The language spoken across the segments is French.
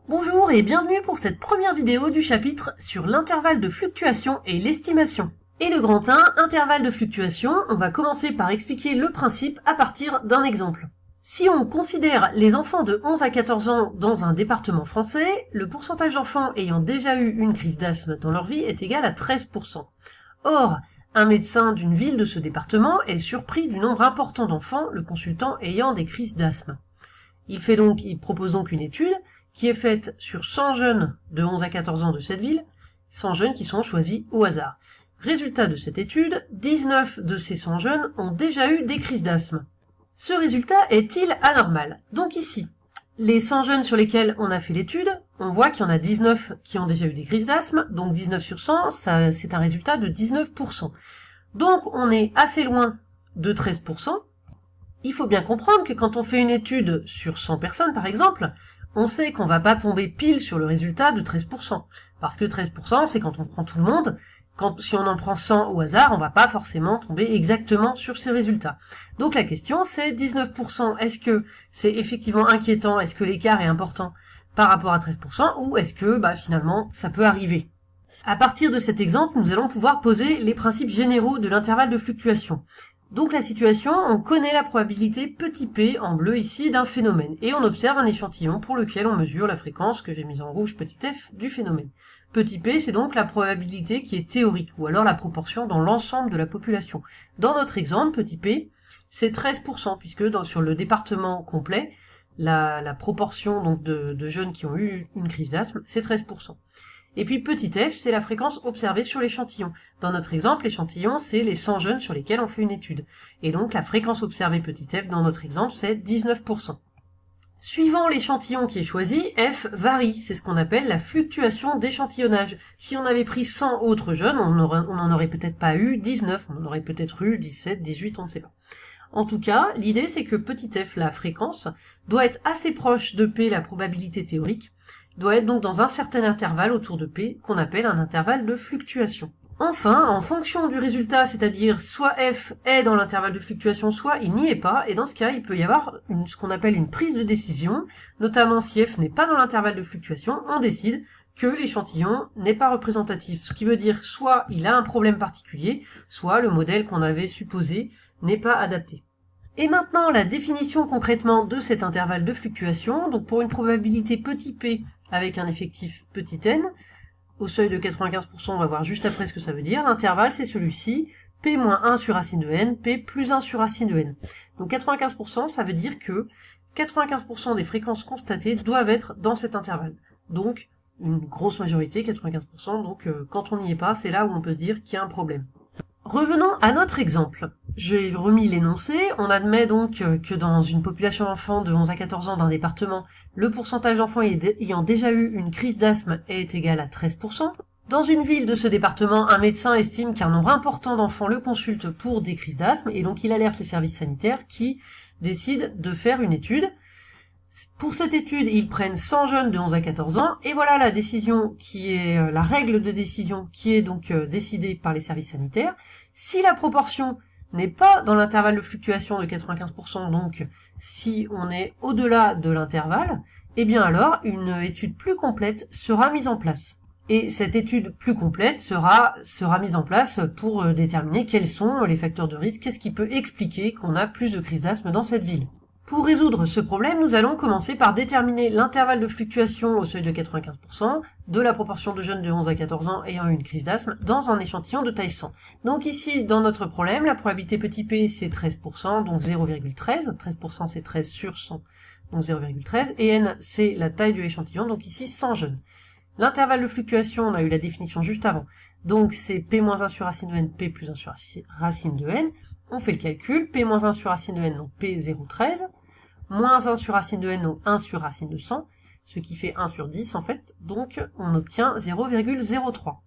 Bonjour et bienvenue pour cette première vidéo du chapitre sur l'intervalle de fluctuation et l'estimation. Et le grand 1, intervalle de fluctuation, on va commencer par expliquer le principe à partir d'un exemple. Si on considère les enfants de 11 à 14 ans dans un département français, le pourcentage d'enfants ayant déjà eu une crise d'asthme dans leur vie est égal à 13%. Or, un médecin d'une ville de ce département est surpris du nombre important d'enfants le consultant ayant des crises d'asthme. Il propose donc une étude qui est faite sur 100 jeunes de 11 à 14 ans de cette ville, 100 jeunes qui sont choisis au hasard. Résultat de cette étude, 19 de ces 100 jeunes ont déjà eu des crises d'asthme. Ce résultat est-il anormal? Donc ici, les 100 jeunes sur lesquels on a fait l'étude, on voit qu'il y en a 19 qui ont déjà eu des crises d'asthme, donc 19 sur 100, c'est un résultat de 19%. Donc on est assez loin de 13%. Il faut bien comprendre que quand on fait une étude sur 100 personnes par exemple, on sait qu'on va pas tomber pile sur le résultat de 13%. Parce que 13%, c'est quand on prend tout le monde. Si on en prend 100 au hasard, on va pas forcément tomber exactement sur ces résultats. Donc la question, c'est 19%. Est-ce que c'est effectivement inquiétant? Est-ce que l'écart est important par rapport à 13%? Ou est-ce que, finalement, ça peut arriver? À partir de cet exemple, nous allons pouvoir poser les principes généraux de l'intervalle de fluctuation. Donc la situation, on connaît la probabilité petit p en bleu ici d'un phénomène, et on observe un échantillon pour lequel on mesure la fréquence que j'ai mise en rouge petit f du phénomène. Petit p, c'est donc la probabilité qui est théorique, ou alors la proportion dans l'ensemble de la population. Dans notre exemple, petit p, c'est 13%, puisque sur le département complet, la proportion donc de jeunes qui ont eu une crise d'asthme, c'est 13%. Et puis petit f, c'est la fréquence observée sur l'échantillon. Dans notre exemple, l'échantillon, c'est les 100 jeunes sur lesquels on fait une étude. Et donc la fréquence observée petit f, dans notre exemple, c'est 19%. Suivant l'échantillon qui est choisi, f varie. C'est ce qu'on appelle la fluctuation d'échantillonnage. Si on avait pris 100 autres jeunes, on n'en aurait peut-être pas eu 19, on en aurait peut-être eu 17, 18, on ne sait pas. En tout cas, l'idée c'est que petit f, la fréquence, doit être assez proche de p, la probabilité théorique, doit être donc dans un certain intervalle autour de p, qu'on appelle un intervalle de fluctuation. Enfin, en fonction du résultat, c'est-à-dire soit f est dans l'intervalle de fluctuation, soit il n'y est pas, et dans ce cas, il peut y avoir ce qu'on appelle une prise de décision, notamment si f n'est pas dans l'intervalle de fluctuation, on décide que l'échantillon n'est pas représentatif, ce qui veut dire soit il a un problème particulier, soit le modèle qu'on avait supposé n'est pas adapté. Et maintenant, la définition concrètement de cet intervalle de fluctuation, donc pour une probabilité petit p avec un effectif petit n, au seuil de 95%, on va voir juste après ce que ça veut dire. L'intervalle, c'est celui-ci, p moins 1 sur racine de n, p plus 1 sur racine de n. Donc 95%, ça veut dire que 95% des fréquences constatées doivent être dans cet intervalle. Donc, une grosse majorité, 95%, donc quand on n'y est pas, c'est là où on peut se dire qu'il y a un problème. Revenons à notre exemple. J'ai remis l'énoncé. On admet donc que dans une population d'enfants de 11 à 14 ans d'un département, le pourcentage d'enfants ayant déjà eu une crise d'asthme est égal à 13%. Dans une ville de ce département, un médecin estime qu'un nombre important d'enfants le consulte pour des crises d'asthme et donc il alerte les services sanitaires qui décident de faire une étude. Pour cette étude, ils prennent 100 jeunes de 11 à 14 ans, et voilà la décision qui est, la règle de décision qui est donc décidée par les services sanitaires. Si la proportion n'est pas dans l'intervalle de fluctuation de 95%, donc si on est au-delà de l'intervalle, eh bien alors une étude plus complète sera mise en place. Et cette étude plus complète sera mise en place pour déterminer quels sont les facteurs de risque, qu'est-ce qui peut expliquer qu'on a plus de crises d'asthme dans cette ville. Pour résoudre ce problème, nous allons commencer par déterminer l'intervalle de fluctuation au seuil de 95% de la proportion de jeunes de 11 à 14 ans ayant eu une crise d'asthme dans un échantillon de taille 100. Donc ici, dans notre problème, la probabilité petit p c'est 13%, donc 0,13. 13% c'est 13 sur 100, donc 0,13. Et n c'est la taille de l'échantillon, donc ici 100 jeunes. L'intervalle de fluctuation, on a eu la définition juste avant, donc c'est p moins 1 sur racine de n, p plus 1 sur racine de n. On fait le calcul, p moins 1 sur racine de n, donc p 0,13. Moins 1 sur racine de n, donc 1 sur racine de 100, ce qui fait 1 sur 10 en fait, donc on obtient 0,03.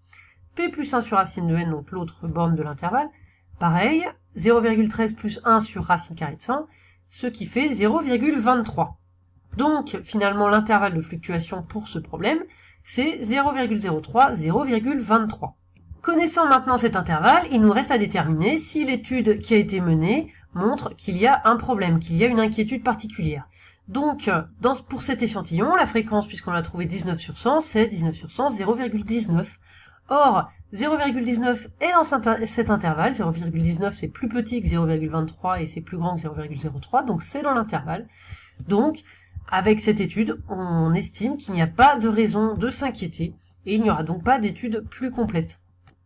P plus 1 sur racine de n, donc l'autre borne de l'intervalle, pareil, 0,13 plus 1 sur racine carrée de 100, ce qui fait 0,23. Donc finalement l'intervalle de fluctuation pour ce problème, c'est 0,03, 0,23. Connaissant maintenant cet intervalle, il nous reste à déterminer si l'étude qui a été menée montre qu'il y a un problème, qu'il y a une inquiétude particulière. Donc, pour cet échantillon, la fréquence, puisqu'on a trouvé 19 sur 100, c'est 19 sur 100, 0,19. Or, 0,19 est dans cet intervalle, 0,19 c'est plus petit que 0,23 et c'est plus grand que 0,03, donc c'est dans l'intervalle. Donc, avec cette étude, on estime qu'il n'y a pas de raison de s'inquiéter, et il n'y aura donc pas d'étude plus complète.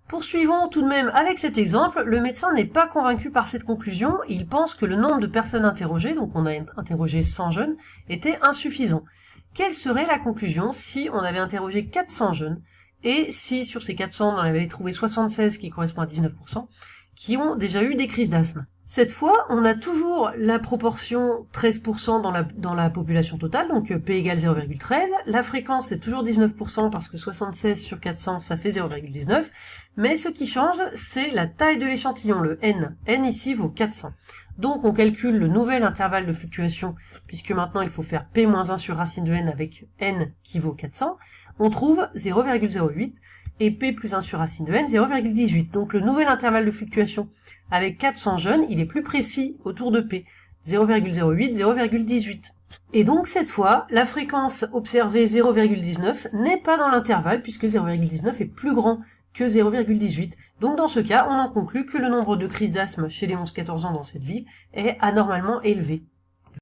Poursuivons tout de même avec cet exemple, le médecin n'est pas convaincu par cette conclusion, il pense que le nombre de personnes interrogées, donc on a interrogé 100 jeunes, était insuffisant. Quelle serait la conclusion si on avait interrogé 400 jeunes, et si sur ces 400 on avait trouvé 76 qui correspond à 19%, qui ont déjà eu des crises d'asthme? Cette fois, on a toujours la proportion 13% dans la population totale, donc P égale 0,13. La fréquence, c'est toujours 19% parce que 76 sur 400, ça fait 0,19. Mais ce qui change, c'est la taille de l'échantillon, le N. N ici vaut 400. Donc on calcule le nouvel intervalle de fluctuation, puisque maintenant il faut faire P moins 1 sur racine de N avec N qui vaut 400. On trouve 0,08. Et P plus 1 sur racine de N, 0,18. Donc le nouvel intervalle de fluctuation avec 400 jeunes, il est plus précis autour de P. 0,08, 0,18. Et donc cette fois, la fréquence observée 0,19 n'est pas dans l'intervalle puisque 0,19 est plus grand que 0,18. Donc dans ce cas, on en conclut que le nombre de crises d'asthme chez les 11-14 ans dans cette ville est anormalement élevé.